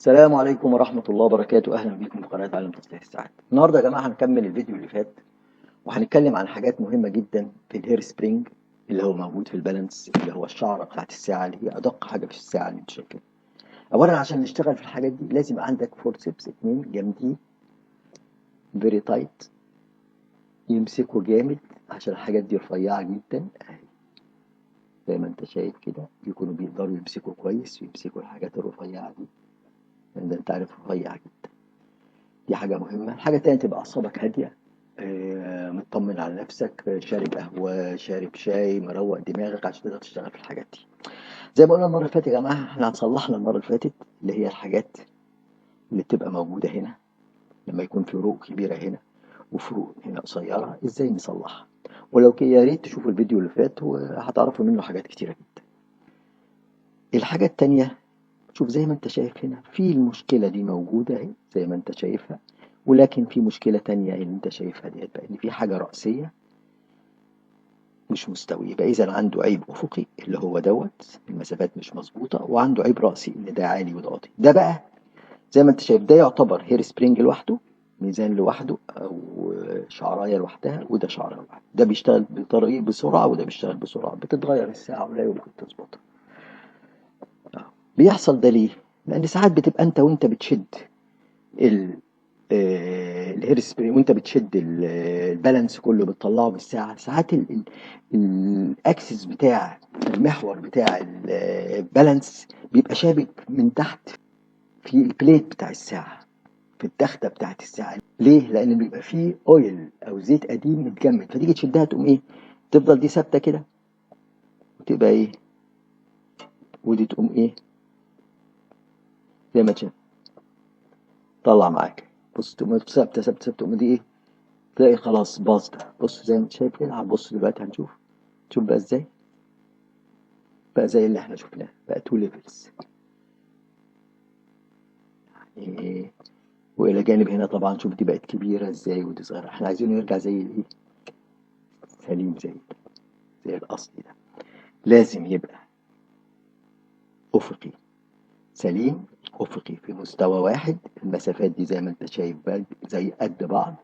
السلام عليكم ورحمة الله وبركاته. أهلا بكم في قناة عالم تصليح الساعات. النهاردة يا جماعة هنكمل الفيديو اللي فات، وهنتكلم عن حاجات مهمة جدا في الهير سبرينج اللي هو موجود في البالانس، اللي هو الشعرة بتاعت الساعة اللي هي أدق حاجة في الساعة اللي انت شايفها. أولا عشان نشتغل في الحاجات دي لازم يبقى عندك فورسبس اتنين جامدين فيري تايت، يمسكوا جامد عشان الحاجات دي رفيعة جدا أهي، زي ما انت شايف كده، يكونوا بيقدروا يمسكوا كويس ويمسكوا الحاجات الرفيعة دي، لأن انت عارف رفيع جدا. دي حاجة مهمة. الحاجة التانية تبقى أعصابك هادية، مطمن على نفسك، شارب قهوة، شارب شاي، مروق دماغك عشان تقدر تشتغل في الحاجات دي. زي ما قلنا المرة اللي فاتت يا جماعة، احنا هنصلحنا المرة اللي فاتت اللي هي الحاجات اللي بتبقى موجودة هنا لما يكون في فروق كبيرة هنا وفروق هنا قصيرة، ازاي نصلحها. ولو كده يا ريت تشوفوا الفيديو اللي فات وهتعرفوا منه حاجات كتيرة جدا. الحاجة التانية، شوف زي ما انت شايف هنا في المشكلة دي موجودة اهي زي ما انت شايفها، ولكن في مشكلة تانية اللي انت شايفها ديت بقى، ان في حاجة رأسية مش مستوية. يبقى إذا عنده عيب أفقي اللي هو دوت المسافات مش مظبوطة، وعنده عيب رأسي إن ده عالي وده واطي. ده بقى زي ما أنت شايف ده يعتبر هير سبرينج لوحده، ميزان لوحده، أو شعراية لوحدها، وده شعراية لوحده. ده بيشتغل بطريقة بسرعة وده بيشتغل بسرعة، بتتغير الساعة ولا يمكن تظبطها. بيحصل ده ليه؟ لأن ساعات بتبقى أنت وأنت بتشد ال الهير سبراي وانت بتشد البالانس كله بتطلعه بالساعة، ساعات الاكسس بتاع المحور بتاع البالانس بيبقى شابك من تحت في البليت بتاع الساعة، في التختة بتاعت الساعة. ليه؟ لأن بيبقى فيه اويل أو زيت قديم متجمد، فتيجي تشدها تقوم إيه؟ تفضل دي ثابتة كده وتبقى إيه؟ ودي تقوم إيه؟ زي ما تشد طلع معاك. بص تقوم ثابتة ثابتة ثابتة، تقوم دي إيه؟ تلاقي خلاص باظ ده. بص زي ما انت شايف كده، هنبص دلوقتي هنشوف. شوف بقى ازاي، بقى زي اللي احنا شفناه، بقى تو ليفلز. إيه. والى جانب هنا طبعا شوف دي بقت كبيره ازاي ودي صغيره. احنا عايزينه يرجع زي الايه، سليم زي الاصلي ده. لازم يبقى افقي سليم، افقي في مستوى واحد، المسافات دي زي ما انت شايف بقى زي قد بعض.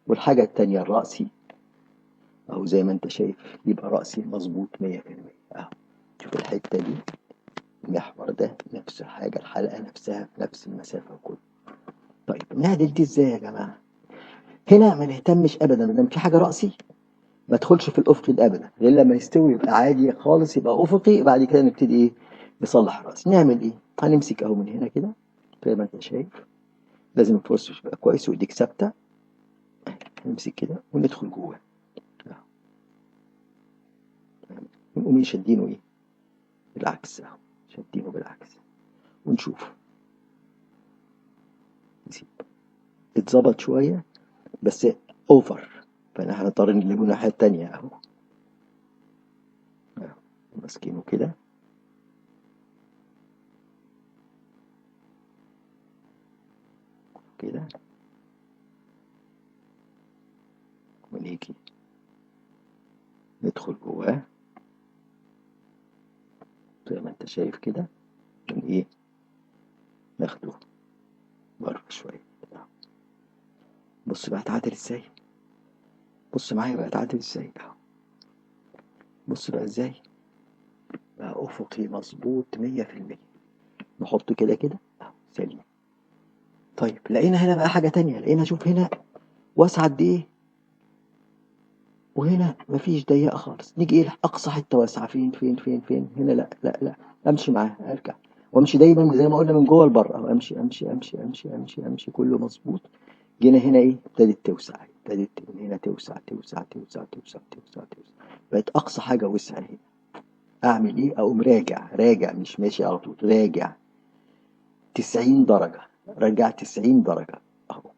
والحاجه التانيه الرأسي، او زي ما انت شايف يبقى رأسي مظبوط 100%. اهو شوف الحته دي، المحور ده نفس الحاجة، الحلقة نفسها في نفس المسافة وكله. طيب نعدل دي ازاي يا جماعة؟ هنا ما نهتمش ابدا مادام في حاجة رأسي، ما تدخلش في الافقي ده ابدا، غير لما يستوي يبقى عادي خالص يبقى افقي، بعد كده نبتدي ايه، نصلح الرأس. نعمل ايه؟ هنمسك اهو من هنا كده زي ما انت شايف، لازم الفرش يبقى كويس وايديك ثابتة. نمسك كده وندخل جوه، نقوم شادينه ايه، بالعكس اهو، شادينه بالعكس ونشوف. نسيب اتظبط شوية بس اوفر، فاحنا هنضطر نجيبه الناحية التانية اهو. ماسكينه كده كده، ونيجي ندخل جواه زي ما انت شايف كده، من ايه، ناخده بره شوية. بص بقى اتعدل ازاي، بص معايا بقى اتعدل ازاي اهو. بص بقى ازاي بقى افقي مظبوط 100%. نحط كده كده اهو سليم. طيب لقينا هنا بقى حاجة تانية، لقينا شوف هنا واسعة قد ايه، وهنا مفيش ضيقة خالص. نيجي ايه اقصى حتة واسعة، فين هنا، لا لا لا، امشي معاه ارجع وامشي دايما زي ما قلنا من جوه لبره اهو، امشي امشي امشي امشي امشي امشي كله مظبوط. جينا هنا ايه، ابتدت توسع، ابتدت من هنا توسع توسع توسع توسع توسع توسع، بقت اقصى حاجة وسع هنا. اعمل ايه، اقوم راجع مش ماشي على طول، راجع 90 درجة، رجع 90 درجة اهو.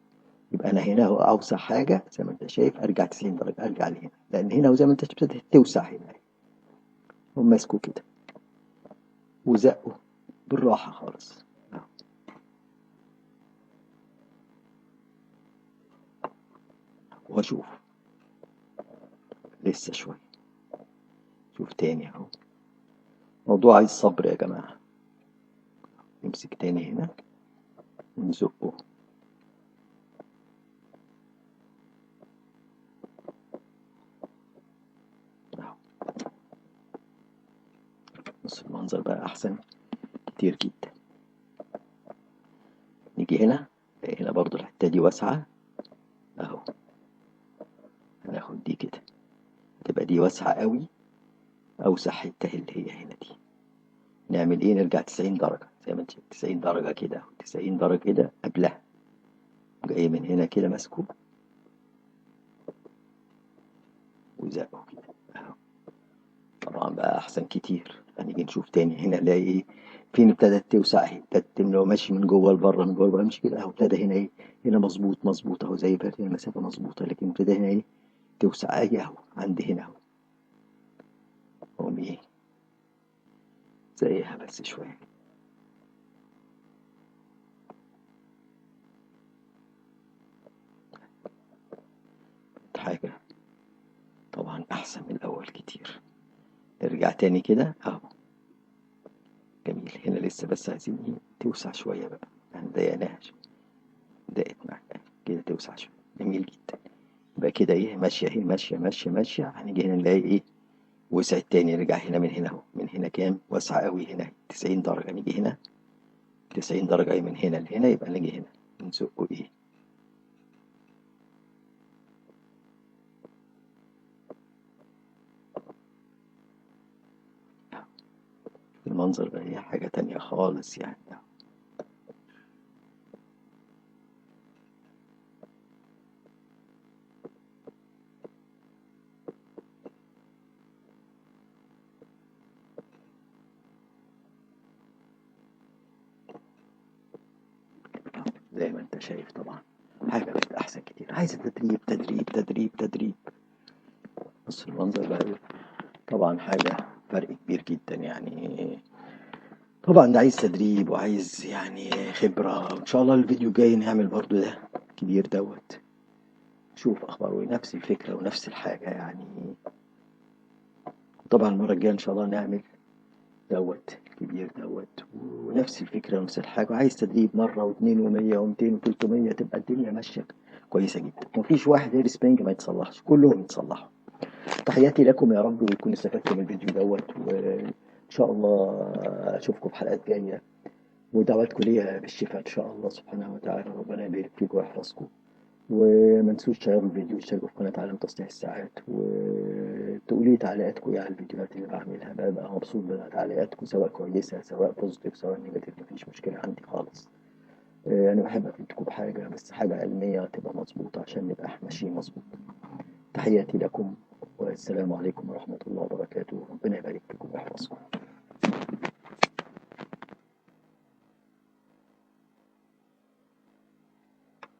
يبقى انا هنا هو اوسع حاجة زي ما انت شايف، ارجع 90 درجة، ارجع لهنا لان هنا وزي ما انت شايف ابتدت توسع هنا. هم ماسكوا كده وزقوا بالراحة خالص اهو. واشوف لسه شوية، شوف تاني اهو. موضوع عايز صبر يا جماعة. نمسك تاني هنا ونزقه اهو. بص المنظر بقى احسن كتير جدا. نيجي هنا، هنا برضو الحتة دي واسعة اهو، هناخد دي كده تبقى دي واسعة قوي، اوسع حتة اللي هي هنا دي. نعمل ايه؟ نرجع 90 درجة زي ما انت 90 درجة كده، 90 درجة كده قبلها، جاي من هنا كده ماسكه وزقه كده اهو. طبعا بقى احسن كتير. هنيجي نشوف تاني هنا نلاقي ايه، فين ابتدت توسع اهي، ابتدت لو ماشي من جوه لبره من جوه لبره امشي كده اهو، ابتدى هنا ايه، هنا مظبوط مظبوط اهو، زي فرق المسافة مظبوطة، لكن ابتدى هنا ايه توسع اهي اهو، عندي هنا اهو، اقوم ايه زيها بس شوية. حاجة طبعا احسن من الاول كتير. نرجع تاني كده اهو، جميل. هنا لسه بس عايزين ايه توسع شوية بقى، يعني ضيقناها شوية، ضاقت معاك كده توسع شوية، جميل جدا. يبقى كده ايه ماشية اهي، ماشية ماشية ماشية. هنيجي هنا نلاقي ايه وسعت تاني. نرجع هنا من هنا اهو، من هنا كام واسعة قوي هنا 90 درجة. نيجي هنا 90 درجة ايه من هنا لهنا، يبقى نيجي هنا نزقه ايه المنظر بقى ايه حاجة تانية خالص يعني. زي ما انت شايف طبعا حاجة بقت احسن كتير. عايزة تدريب تدريب تدريب تدريب. بص المنظر بقى ايه، طبعا حاجة فرق كبير جدا يعني. طبعا ده عايز تدريب وعايز يعني خبرة. وإن شاء الله الفيديو الجاي نعمل برضو ده كبير دوت، شوف أخباره إيه، نفس الفكرة ونفس الحاجة يعني. طبعا المرة الجاية إن شاء الله نعمل دوت الكبير دوت ونفس الفكرة ونفس الحاجة. وعايز تدريب مرة واتنين ومية ومتين وتلتمية، تبقى الدنيا ماشية كويسة جدا. مفيش واحد هير سبرينج ما يتصلحش، كلهم يتصلحوا. تحياتي لكم يا رب، ويكون استفدتم من الفيديو دوت. وإن شاء الله أشوفكم في حلقات جاية، ودعواتكم ليا بالشفاء إن شاء الله سبحانه وتعالى. ربنا يبارك فيكم ويحفظكم. وما تنسوش تشيروا الفيديو وتشتركوا في قناة عالم تصليح الساعات، وتقولي تعليقاتكم ايه على الفيديوهات اللي بعملها. ببقى مبسوط بتعليقاتكم، سواء كويسة سواء بوزيتيف سواء نيجاتيف، مفيش مشكلة عندي خالص. أنا بحب أفيدكم بحاجة، بس حاجة علمية تبقى مظبوطة عشان نبقى ماشيين مظبوط. تحياتي لكم، والسلام عليكم ورحمة الله وبركاته. ربنا يبارك فيكم ويحفظكم.